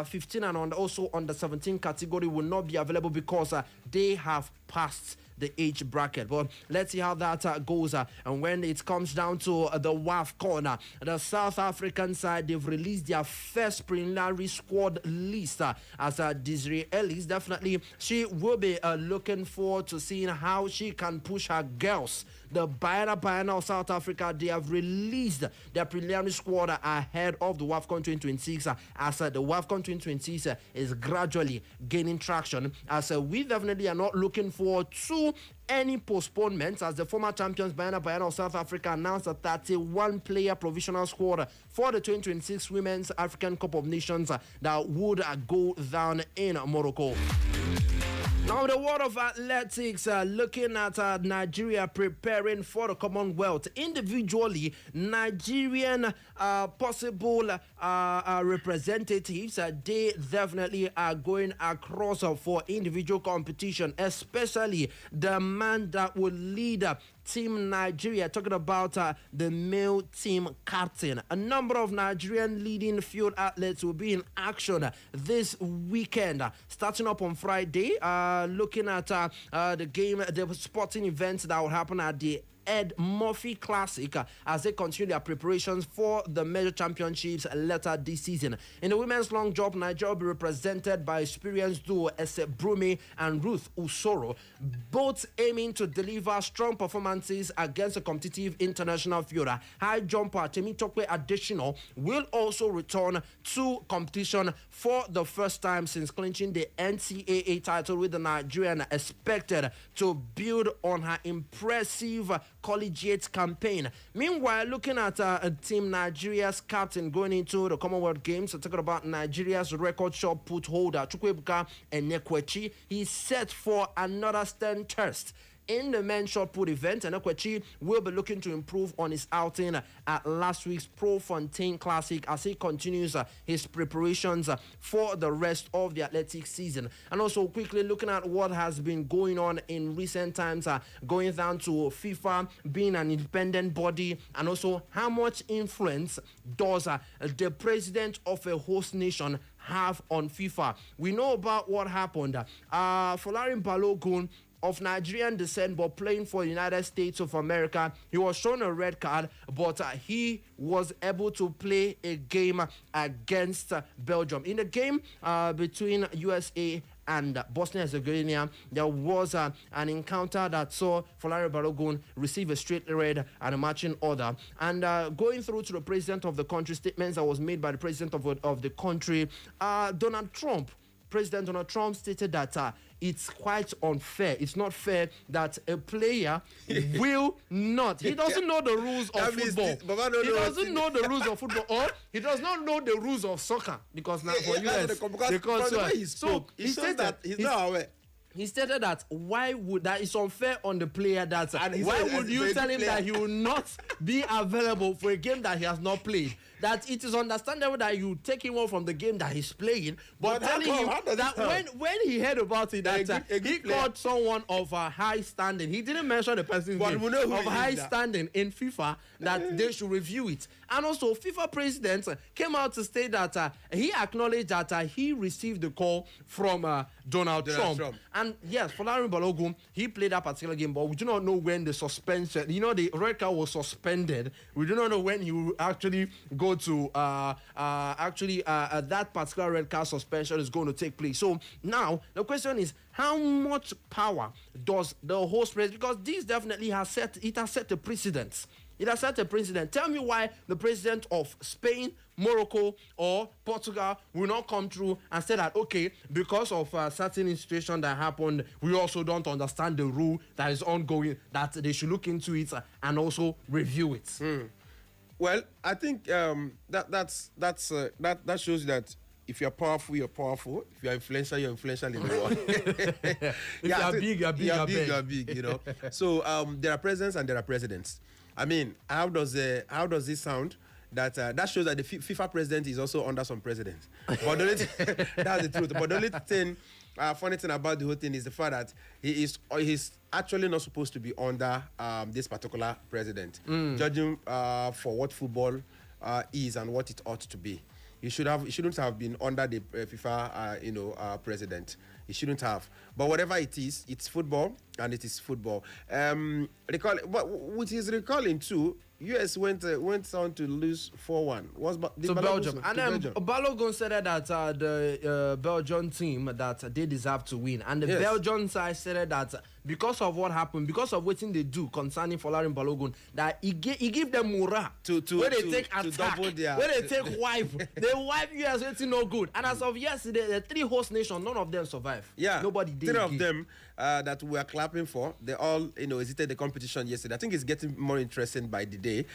15 and also under 17 category will not be available because they have passed the age bracket. But let's see how that goes. And when it comes down to the WAFCON, the South African side, they've released their first preliminary squad list as Desiree Ellis. Definitely, she will be looking forward to seeing how she can push her girls. The Bayana of South Africa, they have released their preliminary squad ahead of the WAFCON 2026 as the WAFCON 2026 is gradually gaining traction, as we definitely are not looking forward to any postponements, as the former champions Bayana of South Africa announced a 31-player provisional squad for the 2026 Women's African Cup of Nations that would go down in Morocco. Now, the world of athletics, looking at Nigeria preparing for the Commonwealth. Individually, Nigerian possible representatives, they definitely are going across for individual competition, especially the man that will lead Team Nigeria, talking about the male team captain. A number of Nigerian leading field athletes will be in action this weekend, starting up on Friday, looking at the game, the sporting events that will happen at the Murphey Classic as they continue their preparations for the major championships later this season. In the women's long jump, Nigeria will be represented by experienced duo Brume and Usoro, both aiming to deliver strong performances against a competitive international field. High jumper Temitope Additional will also return to competition for the first time since clinching the NCAA title, with the Nigerian expected to build on her impressive collegiate campaign. Meanwhile, looking at Team Nigeria's captain going into the Commonwealth Games, talking about Nigeria's record shot put holder Chukwuebuka Enekwechi, he's set for another stern test in the men's shot put event. Enekwechi will be looking to improve on his outing at last week's Pro-Fontaine Classic as he continues his preparations for the rest of the athletics season. And also quickly looking at what has been going on in recent times, going down to FIFA being an independent body, and also how much influence does the president of a host nation have on FIFA. We know about what happened. Folarin Balogun, of Nigerian descent but playing for the United States of America, he was shown a red card, but he was able to play a game against Belgium. In the game between USA and Bosnia-Herzegovina, there was an encounter that saw Folarin Balogun receive a straight red and a matching order. And going through to the president of the country, statements that was made by the president of the country, President Donald Trump stated that it's quite unfair. It's not fair that a player will not. He doesn't know the rules of football. He doesn't know the rules of football, or he does not know the rules of soccer, because now for US, because he said that he's not aware. he stated that that is unfair on the player that why would you tell him that he will not be available for a game that he has not played? That it is understandable that you take him off from the game that he's playing, but telling him that when he heard about it that he called someone of a high standing, he didn't mention the person's name, of high standing in FIFA, that they should review it. And also FIFA president came out to state that he acknowledged that he received the call from Donald Trump. And yes, Folarin Balogun, he played that particular game, but we do not know when the suspension, the red card was suspended. We do not know when he will actually go to that particular red card suspension is going to take place. So now the question is, how much power does the host president, because this definitely has set a precedent. It has set a precedent. Tell me why the president of Spain, Morocco, or Portugal will not come through and say that, okay, because of a certain situation that happened, we also don't understand the rule that is ongoing, that they should look into it and also review it. Well, I think that shows that if you're powerful, you're powerful. If you're influential, you're influential in the world. If you're big, you're big. So there are presidents and there are presidents. I mean, how does this sound? That shows that the FIFA president is also under some presidents. But the only that's the truth. But the only thing, funny thing about the whole thing is the fact that he's actually not supposed to be under this particular president, judging for what football is and what it ought to be. He shouldn't have been under the FIFA president. He shouldn't have. But whatever it is, it's football, and it is football. With his recalling too, US went on to lose 4-1. To Belgium. And then Balogun said that the Belgian team that they deserve to win. And the Belgian side said that because of what happened, because of what they do concerning Folarin Balogun, that he give them morale where they take attack, where they take wipe. They wipe US waiting no good. And as of yesterday, the 3 host nations, none of them survived. Yeah. Nobody did. 3 of them that we are clapping for, they all exited the competition yesterday. I think it's getting more interesting by the day.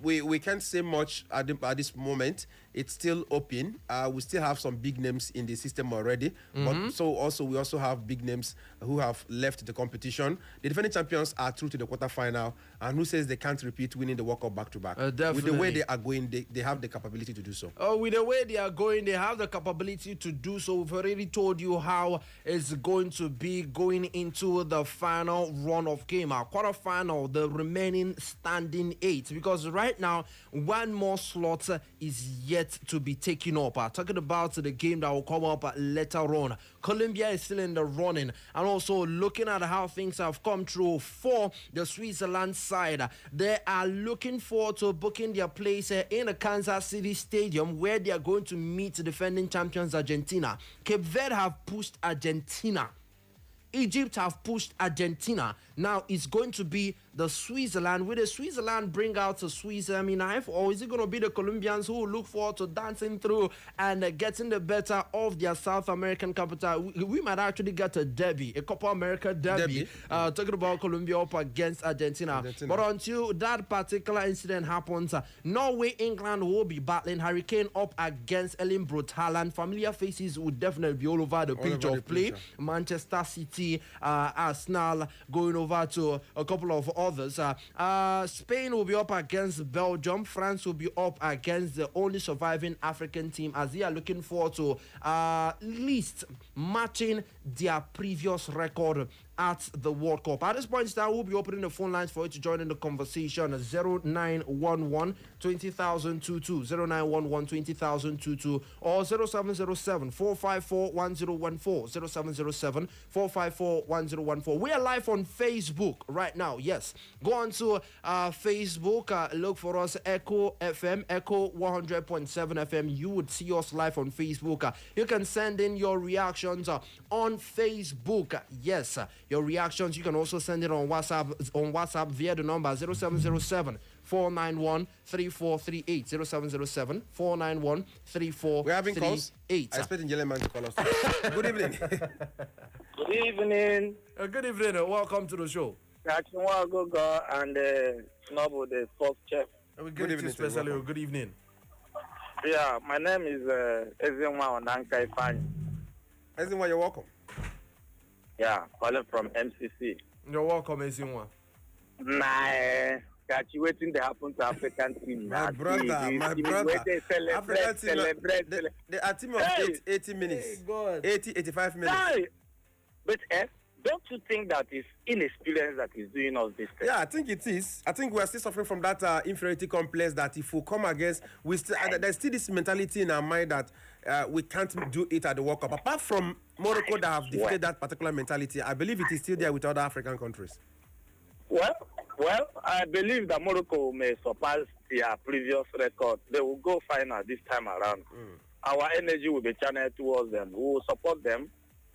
We can't say much at this moment. It's still open. We still have some big names in the system already. But we also have big names who have left the competition. The defending champions are through to the quarterfinal. And who says they can't repeat winning the World Cup back-to-back? With the way they are going, they have the capability to do so. With the way they are going, they have the capability to do so. We've already told you how it's going to be going into the final run of game. Our quarterfinal, the remaining standing 8. Because right now, one more slot is yet to be taken up. Talking about the game that will come up later on. Colombia is still in the running, and also looking at how things have come through for the Switzerland side. They are looking forward to booking their place in the Kansas City Stadium, where they are going to meet defending champions Argentina. Cape Verde have pushed Argentina. Egypt have pushed Argentina. Now it's going to be the Switzerland. Will the Switzerland bring out the Swiss knife, or is it going to be the Colombians who look forward to dancing through and getting the better of their South American capital? We might actually get a derby, a Copa America derby. Talking about Colombia up against Argentina. But until that particular incident happens, Norway, England will be battling. Hurricane up against Erling Braut Haaland. Familiar faces would definitely be all over the pitch of play. Manchester City, Arsenal going over to a couple of others. Spain will be up against Belgium. France will be up against the only surviving African team, as they are looking forward to at least matching their previous record at the World Cup. At this point, I will be opening the phone lines for you to join in the conversation. 0911 20022, 0911 20022, or 0707 454 1014, 0707 454 1014. We are live on Facebook right now. Yes, go on to Facebook, look for us, Echo FM, Echo 100.7 FM. You would see us live on Facebook. You can send in your reactions on Facebook. Yes, your reactions. You can also send it on WhatsApp via the number 0707 491 3438, 0707 491 3438. We're having calls. I expect Ingeleman to call us. Good evening. Good evening. Good evening. Welcome to the show. Gogo and Noble, the sports chef. Good evening, especially. Good evening. Yeah, my name is Ezenwa Onanka Ifani. Ezenwa, you're welcome. Yeah, calling from MCC. You're welcome, Ezinwa. Nah, catch you waiting to happen to African team. My brother. Celebrate. They are team of 80 minutes. Hey, God. 85 minutes. Hey. But don't you think that is inexperience that is doing us this thing? Yeah, I think it is. I think we are still suffering from that inferiority complex that if we come against, we still there's still this mentality in our mind that we can't do it at the World Cup. Apart from Morocco that have defeated that particular mentality, I believe it is still there with other African countries. Well, I believe that Morocco may surpass their previous record. They will go final this time around. Our energy will be channeled towards them. We will support them.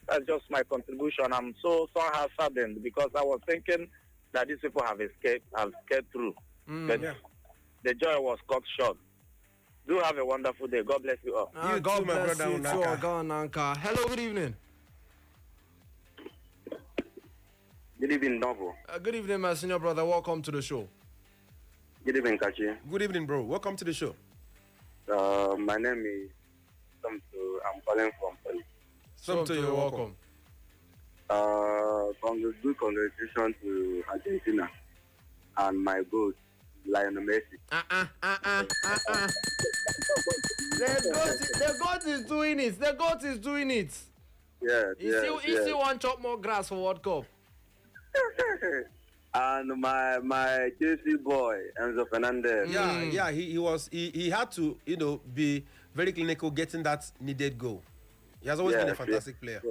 That's just my contribution. I'm somehow saddened because I was thinking that these people have escaped through. But the joy was cut short. Do have a wonderful day. God bless you all. You God too, bless you too, Nanka. Hello, good evening. Good evening, Novo. Good evening, my senior brother. Welcome to the show. Good evening, Kachi. Good evening, bro. Welcome to the show. My name is Samtu. I'm calling from Pali. Samtu, you're welcome. Good congratulations to Argentina and my goat, Lionel Messi. The goat is doing it. The goat is doing it. He still want chop more grass for World Cup. And my Chelsea boy, Enzo Fernandez. Yeah, he had to, be very clinical getting that needed goal. He has always been a fantastic player.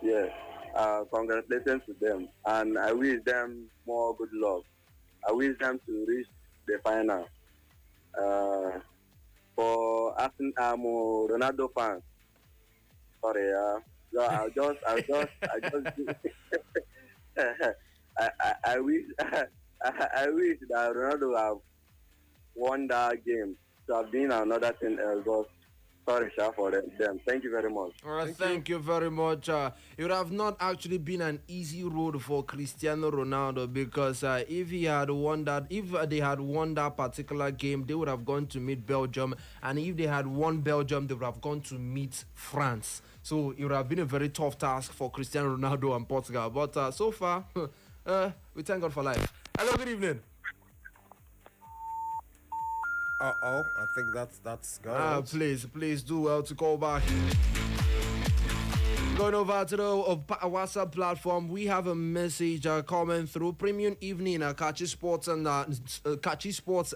Yes. Congratulations to them. And I wish them more good luck. I wish them to reach the final. For asking, I'm a Ronaldo fan. Sorry, I wish that Ronaldo have won that game to have been another thing else. But sorry, Sha, for them. Thank you very much. All right, thank you very much. It would have not actually been an easy road for Cristiano Ronaldo because if they had won that particular game, they would have gone to meet Belgium, and if they had won Belgium, they would have gone to meet France. So it would have been a very tough task for Cristiano Ronaldo and Portugal. But so far, we thank God for life. Hello, good evening. I think that's gone. Please do well to call back. Going over to the WhatsApp platform, we have a message coming through. Premium Evening, Kachi Sports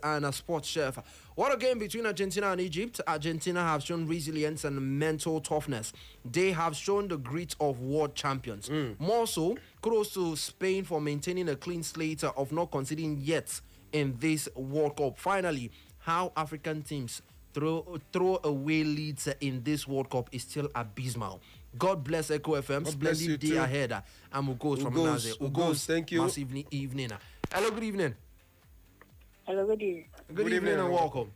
and Sports Chef. What a game between Argentina and Egypt. Argentina have shown resilience and mental toughness. They have shown the grit of world champions. More so, kudos to Spain for maintaining a clean slate of not conceding yet in this World Cup. Finally, how African teams throw away leads in this World Cup is still abysmal. God bless Echo FM. Splendid day ahead. I'm Ugos from Naze. Ugos, thank you. Massive evening. Hello, good evening. Hello, good evening. Good evening and welcome.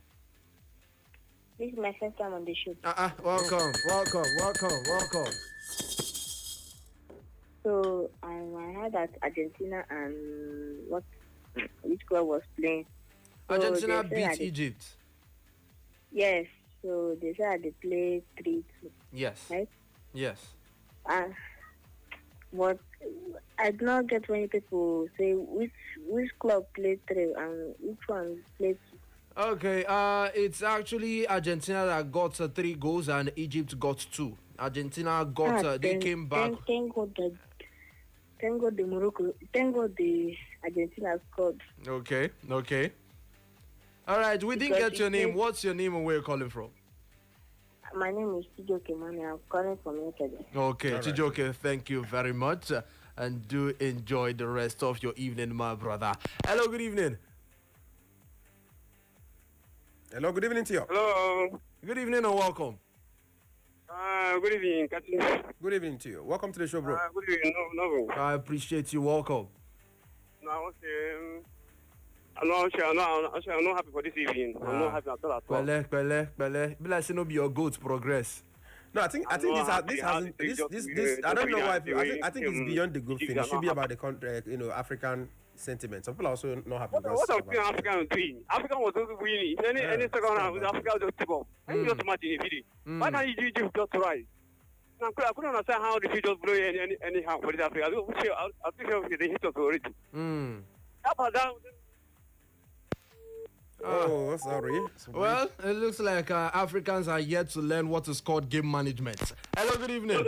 This is my first time on the show. Welcome. So I heard that Argentina and which club was playing. So Argentina beat Egypt. Yes. So they said they played 3-2. Yes. Right? Yes. But I do not get many people say which club played 3 and which one played 2. Okay, it's actually Argentina that got 3 goals and Egypt got 2. Argentina got, they came back. Thank God the Morocco, thank God the Argentina scored. Okay. All right, we didn't get your name. What's your name and where you're calling from? My name is Chijoke Mani. I'm calling from Enekwechi. Okay, Chijoke, thank you very much. And do enjoy the rest of your evening, my brother. Hello, good evening. Hello, good evening to you. Hello. Good evening and welcome. Good evening, Kathleen. Good evening to you. Welcome to the show, bro. Good evening, Novo. I appreciate you. Welcome. No, I was I'm not happy for this evening. I'm not happy at all. Bele. Bless no be your goats progress. No, I think I don't know why people, I think it's beyond the good thing. It should be about the country, African sentiment. Some people are also not happy. What are African doing? Africa was also winning. Any second round, Africa just took off. And just imagine if it. Why can't you just rise? I couldn't understand how the just blow anyhow for this Africa. I think they hit us already. Oh, sorry. Well, it looks like Africans are yet to learn what is called game management. Hello, good evening.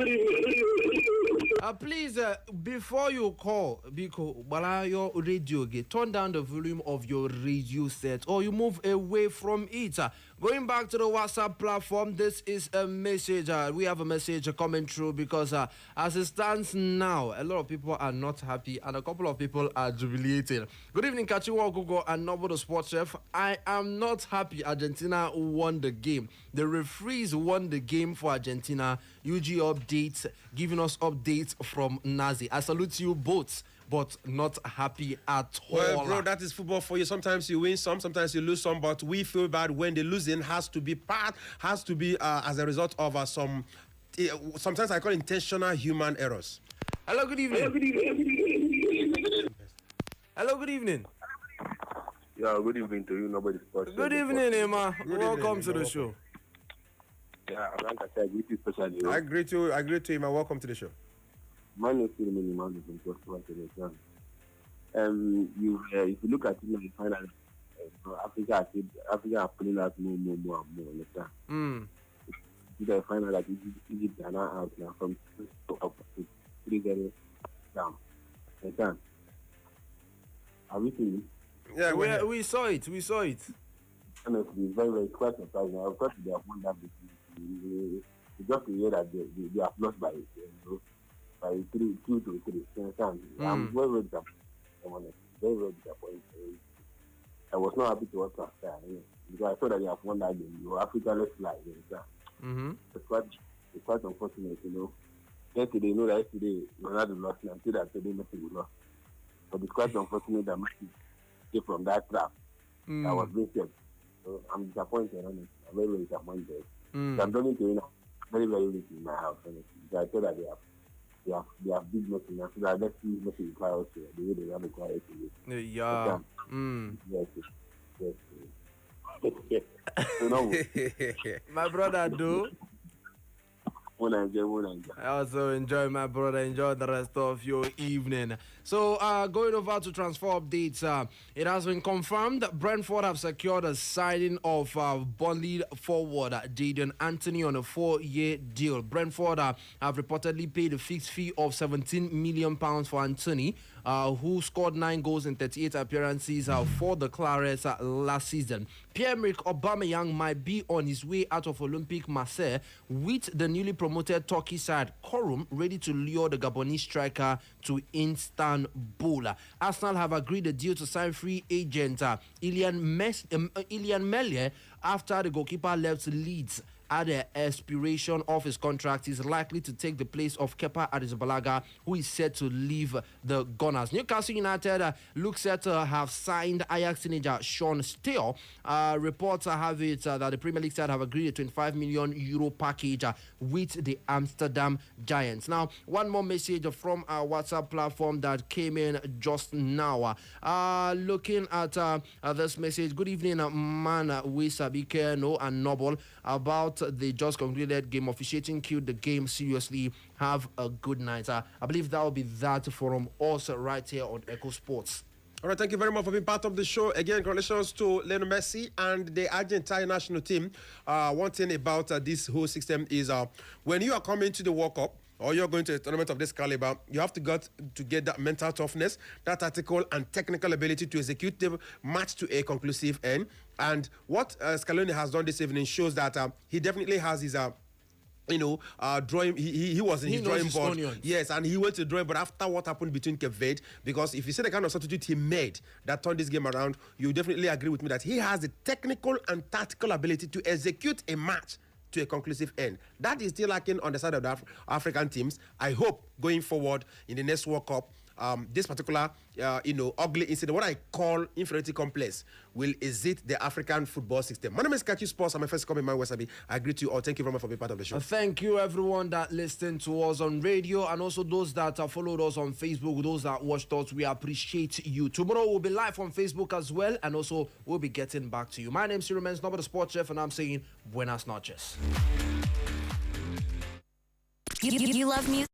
Please, before you call, Biko, while your radio, turn down the volume of your radio set or you move away from it. Going back to the WhatsApp platform, this is a message. We have a message coming through because as it stands now, a lot of people are not happy and a couple of people are jubilating. Good evening, Kachiwa Gogo and Nobo the Sports Chef. I am not happy Argentina won the game. The referees won the game for Argentina. UG updates, giving us updates from Nazi. I salute you both, but not happy at all. Well, bro, that is football for you. Sometimes you win some, sometimes you lose some, but we feel bad when the losing has to be as a result of sometimes I call intentional human errors. Hello, good evening. Hello, good evening. Yeah, good evening to you. Nobody's person. Good evening, Emma. Welcome to the show. Yeah, like I said, I greet you especially. I greet you, Emma. Welcome to the show. My name is Philomene Emmanuel from Quarterfinals. If you look at it in the final, Africa are pulling out more. Understand? The final that Egypt are now out now from 3-0 down. Understand? Have you seen it? Yeah, we saw it. Honestly, it's very, very quite surprising. Of course, they have won that victory. Just to hear that they have lost by 2-3. I'm very, very disappointed. I'm honest. Very, very disappointed. I was not happy to watch that because I saw that they have won that game. Africa, let's fly. It's quite unfortunate, Yesterday, yesterday Ronaldo lost, and until that today, Messi will lost. But it's quite unfortunate that Messi came from that trap that was wasted. So I'm disappointed, honestly. I'm very, very disappointed. So I'm talking to you very, very rich in my house, honestly. Because I thought that they have big Messi now, so that let's see Messi reply also the way they have required to. Yeah. Yes. So My brother, do. I also enjoy, my brother. Enjoy the rest of your evening. So, going over to transfer updates, it has been confirmed that Brentford have secured a signing of Burnley forward Jadon Anthony on a 4-year deal. Brentford have reportedly paid a fixed fee of £17 million for Anthony, who scored 9 goals in 38 appearances for the Clarets last season. Pierre-Emerick Aubameyang might be on his way out of Olympique Marseille with the newly promoted Turkish side Korum ready to lure the Gabonese striker to Istanbul. Arsenal have agreed a deal to sign free agent Ilian Melia after the goalkeeper left Leeds. At the expiration of his contract, is likely to take the place of Kepa Arrizabalaga, who is set to leave the Gunners. Newcastle United look set to have signed Ajax teenager Sean Steele. Reports have it that the Premier League side have agreed a €25 million package with the Amsterdam Giants. Now, one more message from our WhatsApp platform that came in just now. Looking at this message, good evening, man, Wisabike, No, and Noble, about the just concluded game. Officiating killed the game seriously. Have a good night. I believe that will be that from us right here on Echo Sports. All right, thank you very much for being part of the show. Again, congratulations to Lionel Messi and the Argentine national team. One thing about this whole system is when you are coming to the World Cup, or you're going to a tournament of this caliber, you have to get that mental toughness, that tactical and technical ability to execute the match to a conclusive end. And what Scaloni has done this evening shows that he definitely has his drawing. He was in his drawing board. Yes, and he went to the drawing board after what happened between Cape Verde. Because if you see the kind of substitute he made that turned this game around, you definitely agree with me that he has the technical and tactical ability to execute a match to a conclusive end. That is still lacking on the side of the African teams. I hope going forward in the next World Cup, this particular, ugly incident, what I call inferiority complex, will exit the African football system. My name is Kachi Sports. I'm my first comment, man, Wasabi. I agree to you all. Thank you very much for being part of the show. Thank you, everyone that listened to us on radio, and also those that followed us on Facebook, those that watched us. We appreciate you. Tomorrow we'll be live on Facebook as well, and also we'll be getting back to you. My name is Cyril Menz, number the sports chef, and I'm saying buenas noches. You love music?